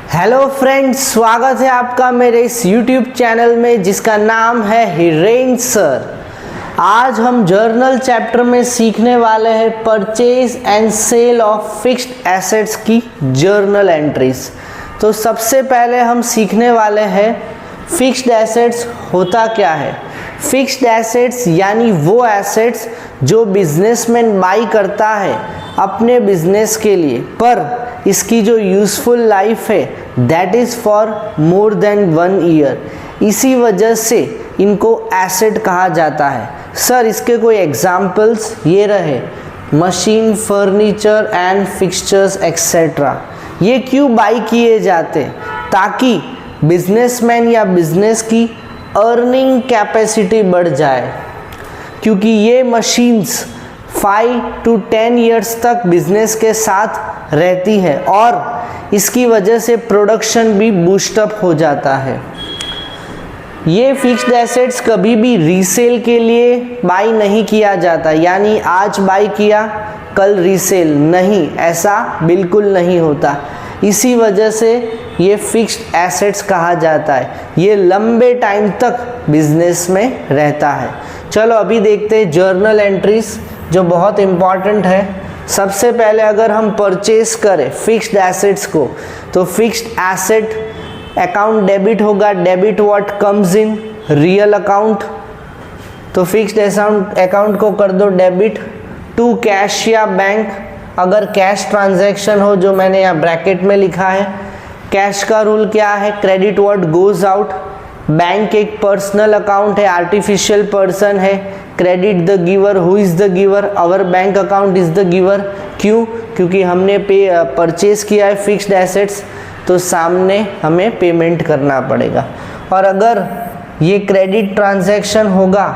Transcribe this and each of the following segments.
Hello friends, स्वागत है आपका मेरे इस YouTube चैनल में जिसका नाम है हिरेन सर। आज हम जर्नल चैप्टर में सीखने वाले हैं purchase and sale of fixed assets की जर्नल एंट्रीज। तो सबसे पहले हम सीखने वाले हैं फिक्स्ड एसेट्स होता क्या है। फिक्स्ड एसेट्स यानी वो एसेट्स जो बिजनेसमैन बाई करता है अपने बिजनेस के लिए, पर इसकी जो यूज़फुल लाइफ है that is for more than 1 year. इसी वजह से इनको एसेट कहा जाता है। सर इसके कोई एग्जाम्पल्स ये रहे, machine, furniture and fixtures etcetera. ये क्यों बाई किए जाते? ताकि बिजनेसमैन या बिजनेस की अर्निंग कैपेसिटी बढ़ जाए, क्योंकि ये मशीन्स 5 to 10 ईयर्स तक बिजनेस के साथ रहती है और इसकी वजह से प्रोडक्शन भी बूस्टअप हो जाता है। ये फिक्स्ड एसेट्स कभी भी रीसेल के लिए बाई नहीं किया जाता, यानी आज बाई किया कल रीसेल नहीं, ऐसा बिल्कुल नहीं होता। इसी वजह से ये फिक्स्ड एसेट्स कहा जाता है। ये लंबे टाइम तक बिजनेस में रहता है। चलो अभी देखते हैं जर्नल एंट्रीज जो बहुत इम्पॉर्टेंट है। सबसे पहले अगर हम परचेज करें फिक्स्ड एसेट्स को, तो फिक्स्ड एसेट अकाउंट डेबिट होगा। Debit what comes in real account, तो फिक्स्ड अकाउंट को कर दो डेबिट टू कैश या बैंक। अगर कैश ट्रांजैक्शन हो, जो मैंने यहाँ ब्रैकेट में लिखा है, कैश का रूल क्या है, credit what goes out. Bank एक पर्सनल अकाउंट है, आर्टिफिशियल पर्सन है। Credit the giver, who is the giver, our bank account is the giver. क्यों? क्योंकि हमने परचेज किया है फिक्स्ड एसेट्स, तो सामने हमें पेमेंट करना पड़ेगा। और अगर ये क्रेडिट ट्रांजैक्शन होगा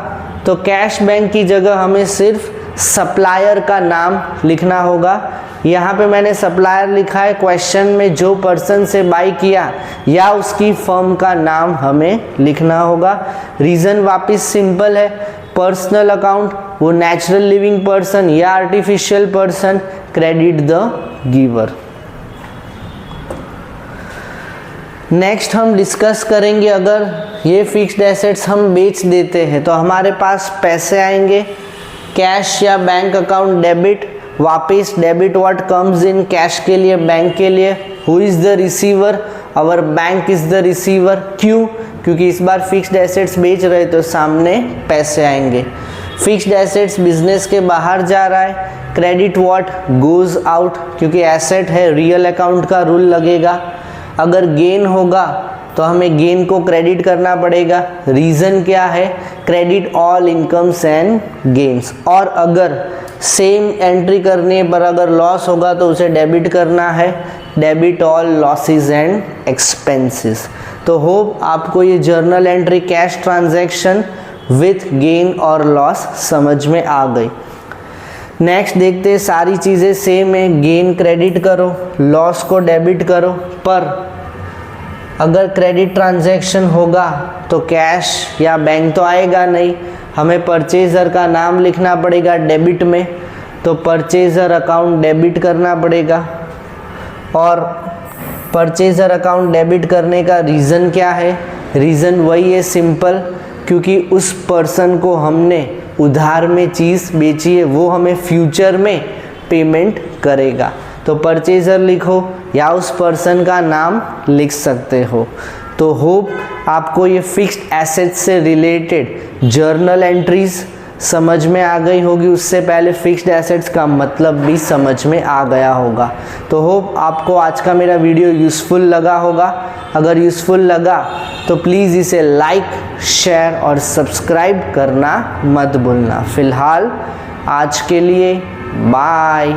तो कैश बैंक की जगह हमें सिर्फ सप्लायर का नाम लिखना होगा। यहाँ पे मैंने सप्लायर लिखा है, क्वेश्चन में जो पर्सन से बाई किया या उसकी फर्म का नाम हमें लिखना होगा। रीज़न वापस सिंपल है, पर्सनल अकाउंट, वो नेचुरल लिविंग पर्सन या artificial person, credit the giver. Next हम डिस्कस करेंगे, अगर ये फिक्स्ड एसेट्स हम बेच देते हैं तो हमारे पास पैसे आएंगे। कैश या बैंक अकाउंट डेबिट, वापस debit what comes in cash के लिए, बैंक के लिए। Who is the receiver, our bank is the receiver. क्यों? क्योंकि इस बार फिक्स्ड एसेट्स बेच रहे तो सामने पैसे आएंगे। फिक्स्ड एसेट्स बिजनेस के बाहर जा रहा है, क्रेडिट व्हाट गोज आउट, क्योंकि एसेट है, रियल अकाउंट का रूल लगेगा। अगर गेन होगा तो हमें गेन को क्रेडिट करना पड़ेगा। रीज़न क्या है, credit all incomes and gains. और अगर सेम एंट्री करने पर अगर लॉस होगा तो उसे डेबिट करना है, debit all losses and expenses. तो होप आपको ये journal entry cash transaction with gain और लॉस समझ में आ गई। नेक्स्ट देखते हैं, सारी चीज़ें सेम है, गेन क्रेडिट करो, लॉस को डेबिट करो। पर अगर क्रेडिट ट्रांजैक्शन होगा तो कैश या बैंक तो आएगा नहीं, हमें परचेज़र का नाम लिखना पड़ेगा डेबिट में, तो परचेज़र अकाउंट डेबिट करना पड़ेगा। और परचेज़र अकाउंट डेबिट करने का रीज़न क्या है? रीज़न वही है, सिंपल, क्योंकि उस पर्सन को हमने उधार में चीज़ बेची है, वो हमें फ्यूचर में पेमेंट करेगा। तो परचेज़र लिखो या उस पर्सन का नाम लिख सकते हो। तो होप आपको ये फिक्स्ड एसेट्स से रिलेटेड जर्नल एंट्रीज समझ में आ गई होगी। उससे पहले फिक्स्ड एसेट्स का मतलब भी समझ में आ गया होगा। तो होप आपको आज का मेरा वीडियो यूज़फुल लगा होगा। अगर यूज़फुल लगा तो प्लीज़ इसे लाइक, शेयर और सब्सक्राइब करना मत भूलना। फ़िलहाल आज के लिए बाय।